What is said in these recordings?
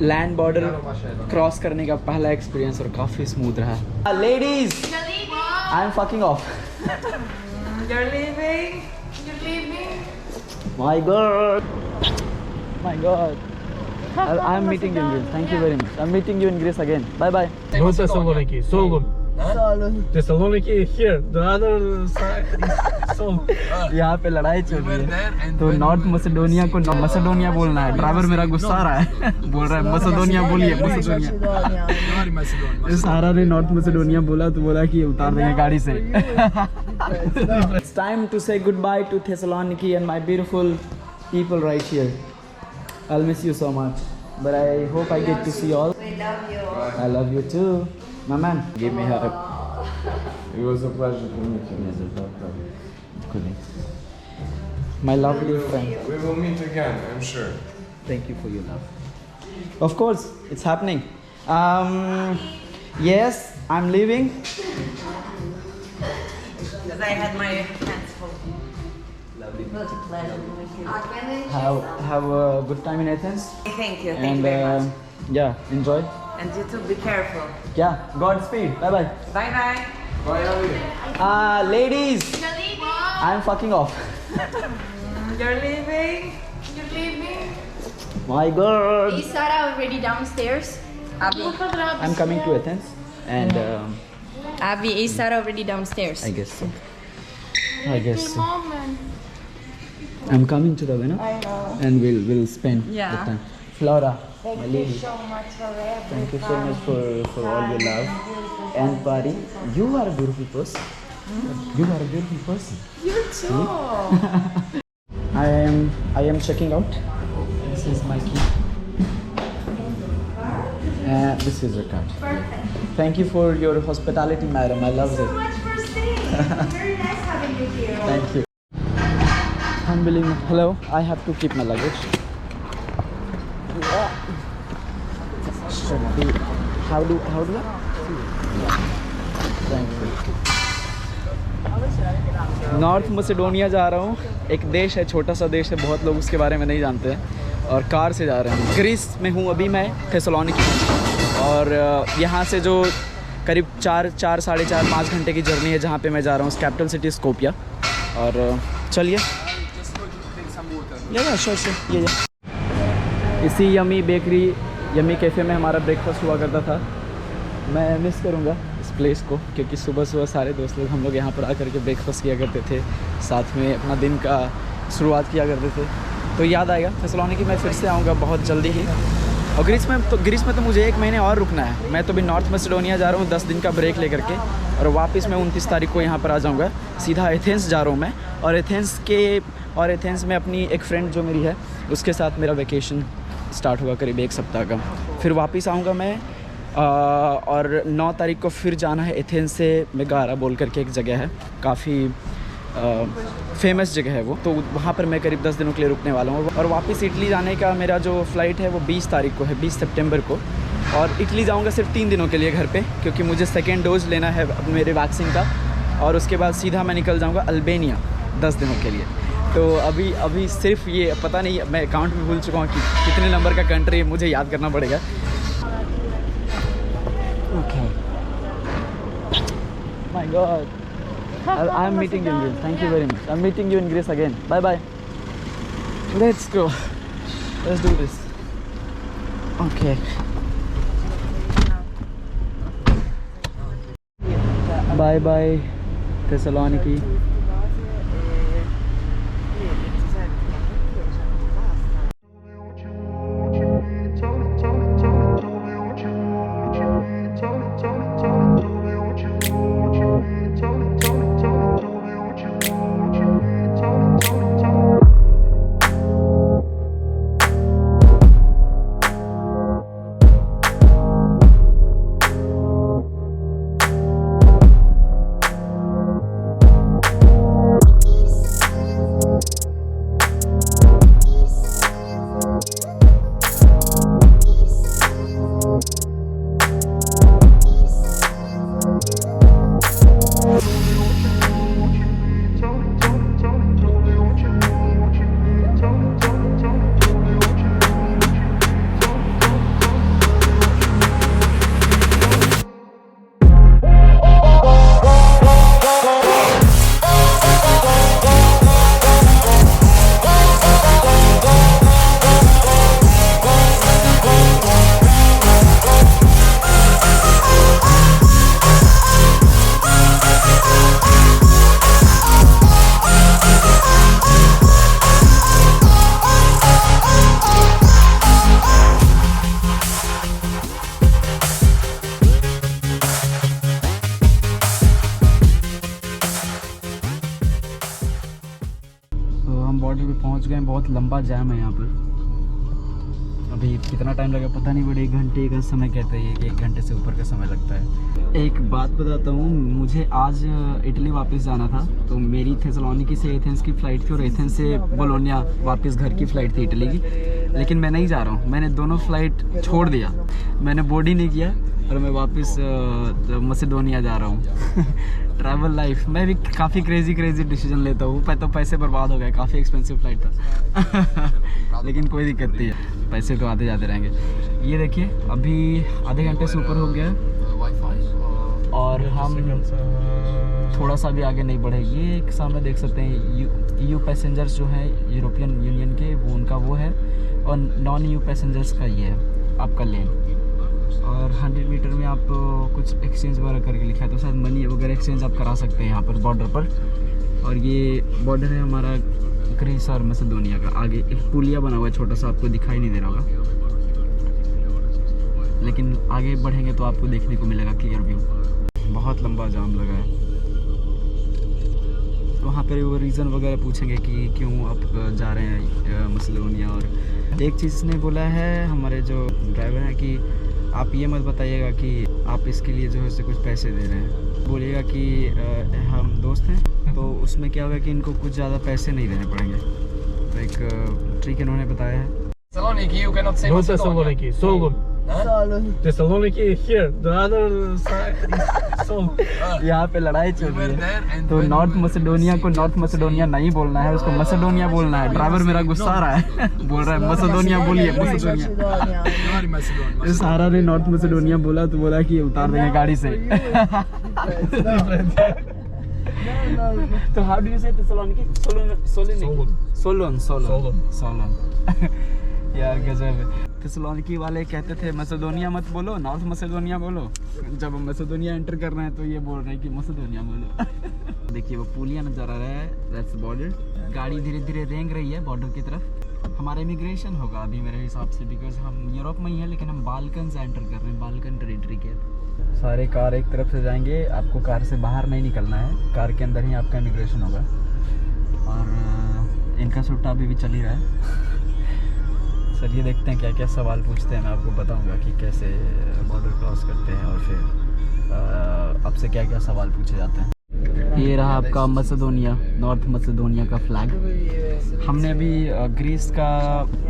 Land border cross करने का पहला एक्सपीरियंस और काफ़ी स्मूथ रहा। Ladies I am fucking of. You're leaving? You're leaving? My God, my God. I am meeting you in Greece. Thank you very much. I'm meeting you in Greece again. Bye bye. No Thessaloniki, Solun. Thessaloniki here. The other side is Solun. यहाँ पे लड़ाई चल रही है तो North Macedonia को मैसेडोनिया बोलना है। ड्राइवर मेरा गुस्सा आ रहा है, बोल रहा है मैसेडोनिया बोलिए मैसेडोनिया। सारा ने नॉर्थ मैसेडोनिया बोला तो बोला कि उतार देंगे गाड़ी से। It's time to say goodbye to Thessaloniki and my beautiful people right here. I'll miss you so much, but I hope I get to see you all. We love you. I love you too, my man. Give me a hug. It was a pleasure to meet you. My lovely friend. We will meet again, I'm sure. Thank you for your love. Of course, it's happening. Yes, I'm leaving. Because I had my hands full. Lovely. It was a pleasure to meet you. Have a good time in Athens. Thank you. Thank And you very much. yeah, enjoy. And you too, be careful. Yeah, Godspeed. Bye bye. Bye bye. Bye, Ali. Ladies, I'm fucking off. You're leaving? You're leaving? My God. Is Sarah already downstairs? Abby. I'm coming to Athens, and Abby, is Sarah already downstairs? I guess so. I guess so. Mom. I'm coming to Ravenna, I know. and we'll spend Yeah. the time. Flora, my Thank you lady. so much for everything. Thank you so much for all your love. And Pari, you are a beautiful person. You are a beautiful person. You too. I am checking out. This is my key. This is your card. Perfect. Thank you for your hospitality, madam. I love So it. much for staying. Very nice having you here. Thank you. Unbelievable. Hello. I have to keep my luggage. Should be. How do I? Thank you. North Macedonia जा रहा हूँ। एक देश है, छोटा सा देश है, बहुत लोग उसके बारे में नहीं जानते हैं और कार से जा रहे हैं। ग्रीस में हूँ अभी मैं, थेसलोनिकी में, और यहाँ से जो करीब 4-5 घंटे की जर्नी है जहाँ पे मैं जा रहा हूँ, कैपिटल सिटी स्कोपिया। और चलिए ये इसी यमी बेकरी, यमी कैफ़े में हमारा ब्रेकफास्ट हुआ करता था। मैं मिस करूँगा इस प्लेस को, क्योंकि सुबह सुबह सारे दोस्त लोग हम लोग यहाँ पर आकर के ब्रेकफास्ट किया करते थे, साथ में अपना दिन का शुरुआत किया करते थे। तो याद आएगा। थेसलोनिकी मैं फिर से आऊँगा बहुत जल्दी ही। और ग्रीस में तो मुझे 1 महीने और रुकना है। मैं तो अभी नॉर्थ मैसेडोनिया जा रहा हूँ 10 दिन का ब्रेक लेकर के, और वापस मैं 29 तारीख को यहाँ पर आ जाऊँगा। सीधा एथेंस जा रहा हूँ मैं, और एथेंस में अपनी एक फ्रेंड जो मेरी है उसके साथ मेरा वेकेशन स्टार्ट होगा करीब 1 सप्ताह का। फिर वापस आऊँगा मैं, और 9 तारीख को फिर जाना है एथेंस से मेगारा बोल करके एक जगह है, काफ़ी फेमस जगह है वो, तो वहाँ पर मैं करीब 10 दिनों के लिए रुकने वाला हूँ। और वापस इटली जाने का मेरा जो फ़्लाइट है वो 20 तारीख को है, 20 सितंबर को। और इटली जाऊँगा सिर्फ 3 दिनों के लिए घर पे, क्योंकि मुझे सेकेंड डोज लेना है मेरे वैक्सीन का, और उसके बाद सीधा मैं निकल जाऊँगा अल्बानिया 10 दिनों के लिए। तो अभी सिर्फ ये पता नहीं, मैं अकाउंट भी भूल चुका हूँ कि कितने नंबर का कंट्री है, मुझे याद करना पड़ेगा। Okay, my God, I'm meeting you in Greece. Thank you very much. I'm meeting you in Greece again. Bye bye. Let's go. Let's do this. Okay. Bye bye, Thessaloniki. बहुत लंबा जाम है यहाँ पर। अभी कितना टाइम लगा पता नहीं, बट 1 घंटे का समय कहते हैं कि 1 घंटे से ऊपर का समय लगता है। एक बात बताता हूँ, मुझे आज इटली वापस जाना था, तो मेरी थेसलोनिकी से एथेंस की फ़्लाइट थी और एथेंस से बोलोनिया वापस घर की फ़्लाइट थी इटली की। लेकिन मैं नहीं जा रहा हूँ, मैंने दोनों फ़्लाइट छोड़ दिया, मैंने बोर्ड ही नहीं किया और मैं वापस मसेडोनिया जा रहा हूँ। ट्रैवल लाइफ, मैं भी काफ़ी क्रेज़ी डिसीजन लेता हूँ। तो पैसे बर्बाद हो गए, काफ़ी एक्सपेंसिव फ़्लाइट था। लेकिन कोई दिक्कत नहीं है, पैसे तो आते जाते रहेंगे। ये देखिए अभी आधे घंटे से ऊपर हो गया और हम थोड़ा सा भी आगे नहीं बढ़े। ये एक सामने देख सकते हैं EU पैसेंजर्स जो है यूरोपियन यूनियन के, वो उनका वो है, और नॉन EU पैसेंजर्स का ये है आपका लेन। और 100 मीटर में आप कुछ एक्सचेंज वगैरह करके लिखा है, तो शायद मनी वगैरह एक्सचेंज आप करा सकते हैं यहाँ पर बॉर्डर पर। और ये बॉर्डर है हमारा ग्रीस और मैसेडोनिया का। आगे एक पुलिया बना हुआ है छोटा सा, आपको दिखाई नहीं दे रहा होगा, लेकिन आगे बढ़ेंगे तो आपको देखने को मिलेगा क्लियर व्यू। बहुत लंबा जाम लगा है, वहाँ पर वो रीज़न वगैरह पूछेंगे कि क्यों आप जा रहे हैं मैसेडोनिया। और एक चीज़ ने बोला है हमारे जो ड्राइवर हैं कि आप ये मत बताइएगा कि आप इसके लिए जो है उससे कुछ पैसे दे रहे हैं, बोलिएगा कि हम दोस्त हैं, तो उसमें क्या होगा कि इनको कुछ ज़्यादा पैसे नहीं देने पड़ेंगे। तो एक ट्रिक इन्होंने बताया है। Thessaloniki, you cannot say No Macedonia. Thessaloniki, Solun. Thessaloniki here, the other side is Solun. यहाँ पे लड़ाई चल रही है, तो नॉर्थ मैसेडोनिया को नॉर्थ मैसेडोनिया नहीं बोलना है, उसको मैसेडोनिया बोलना है। ड्राइवर मेरा गुस्सा आ रहा है, बोल रहा है मैसेडोनिया बोलिए, मैसेडोनिया। सारा ने नॉर्थ मैसेडोनिया बोला तो बोला कि उतार देंगे गाड़ी से। तो हाउ डू यू से थेसलोनिकी? सोलन। यार गजब। थेसलोनिकी वाले कहते थे मैसेडोनिया मत बोलो, नॉर्थ मैसेडोनिया बोलो। जब हम मैसेडोनिया एंटर कर रहे हैं तो ये बोल रहे हैं कि मैसेडोनिया बोलो। देखिए वो पुलिया नजर आ रहा है, दैट्स बॉर्डर। गाड़ी धीरे धीरे रेंग रही है बॉर्डर की तरफ। हमारा इमिग्रेशन होगा अभी मेरे हिसाब से, बिकॉज हम यूरोप में ही है, लेकिन हम बाल्कन से एंटर कर रहे हैं, बाल्कन टेरिटरी के। सारे कार एक तरफ से जाएंगे, आपको कार से बाहर नहीं निकलना है, कार के अंदर ही आपका इमिग्रेशन होगा। और इनका सुट्टा अभी भी चल ही रहा है। चलिए देखते हैं क्या क्या सवाल पूछते हैं, मैं आपको बताऊंगा कि कैसे बॉर्डर क्रॉस करते हैं और फिर आपसे क्या क्या सवाल पूछे जाते हैं। ये रहा आपका मैसेडोनिया, नॉर्थ मैसेडोनिया का फ्लैग। हमने अभी ग्रीस का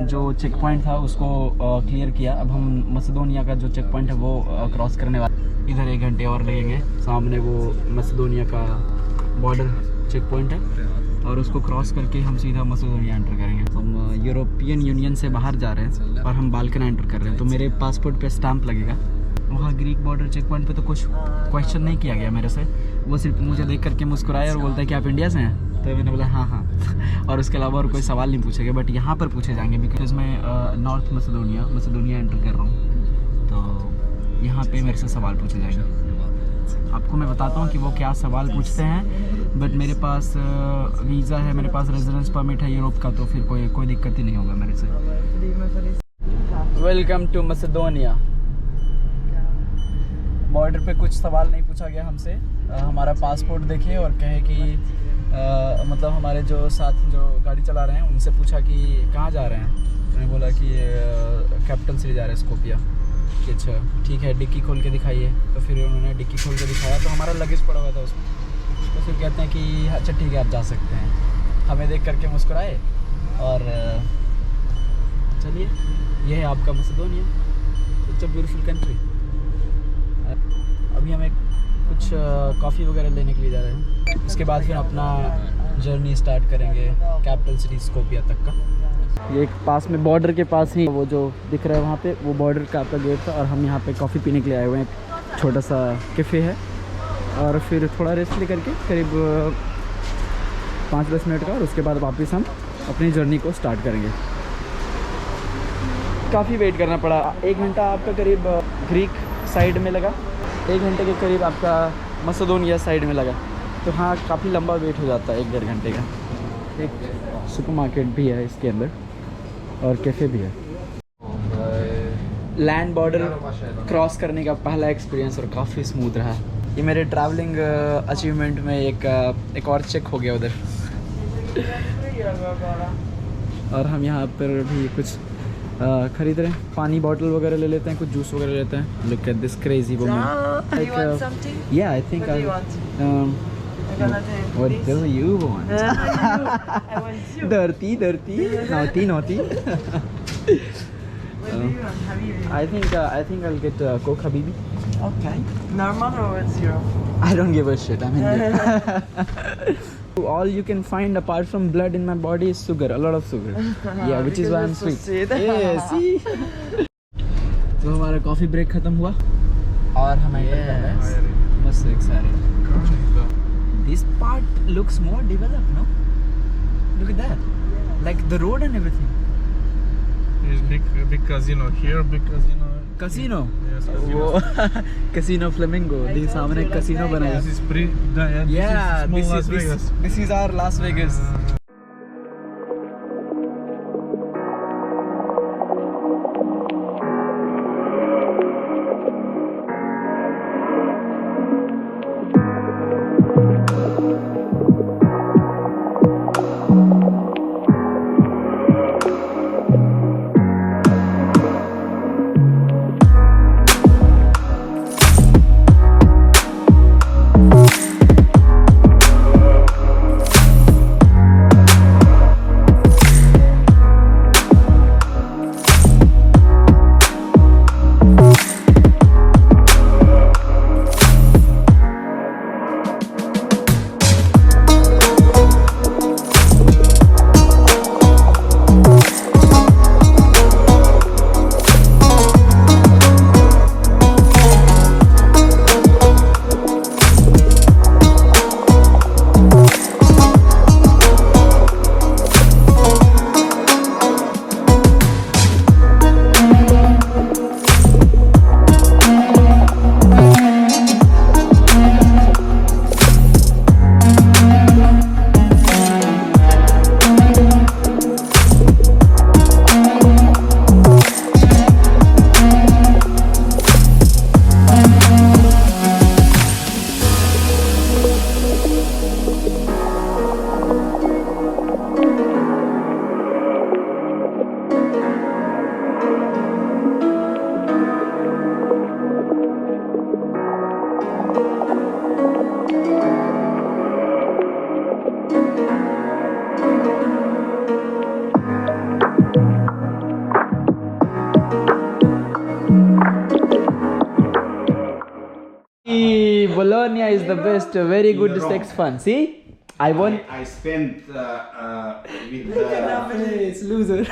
जो चेक पॉइंट था उसको क्लियर किया। अब हम मैसेडोनिया का जो चेक पॉइंट है वो क्रॉस करने वाले। इधर 1 घंटे और लगेंगे, सामने वो मैसेडोनिया का बॉर्डर चेक पॉइंट है और उसको क्रॉस करके हम सीधा मैसेडोनिया एंटर करेंगे। हम यूरोपियन यूनियन से बाहर जा रहे हैं और हम बाल्कन एंटर कर रहे हैं, तो मेरे पासपोर्ट पे स्टैंप लगेगा। वहाँ ग्रीक बॉर्डर चेक पॉइंट पे तो कुछ क्वेश्चन नहीं किया गया मेरे से, वो सिर्फ मुझे देख करके मुस्कुराया और बोलता है कि आप इंडिया से हैं, तो मैंने बोला हाँ। और उसके अलावा और कोई सवाल नहीं पूछेगा, बट यहाँ पर पूछे जाएंगे बिकॉज मैं नॉर्थ मैसेडोनिया एंटर कर रहा हूँ, तो यहाँ पे मेरे से सवाल पूछे जाएंगे। आपको मैं बताता हूँ कि वो क्या सवाल पूछते हैं, बट मेरे पास वीज़ा है, मेरे पास रेजिडेंस परमिट है यूरोप का, तो फिर कोई दिक्कत ही नहीं होगा मेरे से। Welcome to Macedonia. बॉर्डर पे कुछ सवाल नहीं पूछा गया हमसे। हमारा पासपोर्ट देखिए और कहे कि मतलब हमारे जो साथ जो गाड़ी चला रहे हैं उनसे पूछा कि कहाँ जा रहे हैं, उन्होंने बोला कि कैपिटल सिटी जा रहे हैं, स्कोपिया। अच्छा ठीक है, डिक्की खोल के दिखाइए। तो फिर उन्होंने डिक्की खोल के दिखाया, तो हमारा लगेज पड़ा हुआ था उसमें। तो फिर कहते हैं कि अच्छा ठीक है आप जा सकते हैं। हमें देख करके मुस्कुराए और चलिए, ये है आपका Macedonia, it's a beautiful country. अभी हमें कुछ कॉफ़ी वगैरह लेने के लिए जा रहे हैं, उसके बाद फिर अपना जर्नी स्टार्ट करेंगे कैपिटल सिटी स्कोपिया तक का। ये एक पास में बॉर्डर के पास ही वो जो दिख रहा है वहाँ पे वो बॉर्डर का आपका गेट था, और हम यहाँ पे कॉफ़ी पीने के लिए आए हुए हैं। एक छोटा सा कैफ़े है और फिर थोड़ा रेस्ट लेकर के करीब 5-10 मिनट का, और उसके बाद वापस हम अपनी जर्नी को स्टार्ट करेंगे। काफ़ी वेट करना पड़ा, 1 घंटा आपका करीब ग्रीक साइड में लगा, 1 घंटे के करीब आपका मैसेडोनिया साइड में लगा। तो हाँ काफ़ी लंबा वेट हो जाता है 1-1.5 घंटे का। एक सुपरमार्केट भी है इसके अंदर और कैफ़े भी है। लैंड बॉर्डर क्रॉस करने का पहला एक्सपीरियंस और काफ़ी स्मूथ रहा। ये मेरे ट्रैवलिंग अचीवमेंट में एक और चेक हो गया उधर। और हम यहाँ पर भी कुछ खरीद रहे हैं. पानी बॉटल वगैरह ले लेते हैं, कुछ जूस वगैरह लेते हैं. Look at this crazy woman. Do you want something? Yeah, I think What do you want? I'm gonna do What this. do you want? I want you. Dirty, naughty, naughty. What do you want, Habibi? I think I'll get Coke Habibi. Okay. Normal or zero? I don't give a shit. I'm Indian. All you can find apart from blood in my body is sugar, a lot of sugar. Yeah, which is why I'm Because sweet. it's so sweet. Yeah, see. तो हमारा coffee break खत्म हुआ और हम enter कर रहे हैं. मस्त excited. This part looks more developed, no? Look at that. Like the road and everything. There's big casino here, big casino. Casino. Yes, casino. वो Casino Flamingo. दी सामने casino बनाया. This is this Yeah, is small Las Vegas. this is our Las Vegas. Bologna is the best. Very good You're wrong. sex fun. See, I won. I spent with It's loser.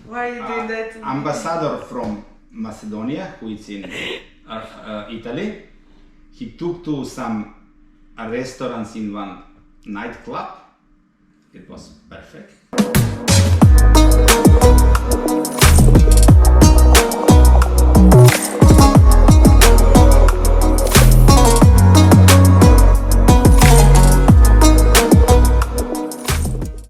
Why are you doing that? ambassador from Macedonia, who is in Italy. He took to some restaurants in one nightclub. It was perfect.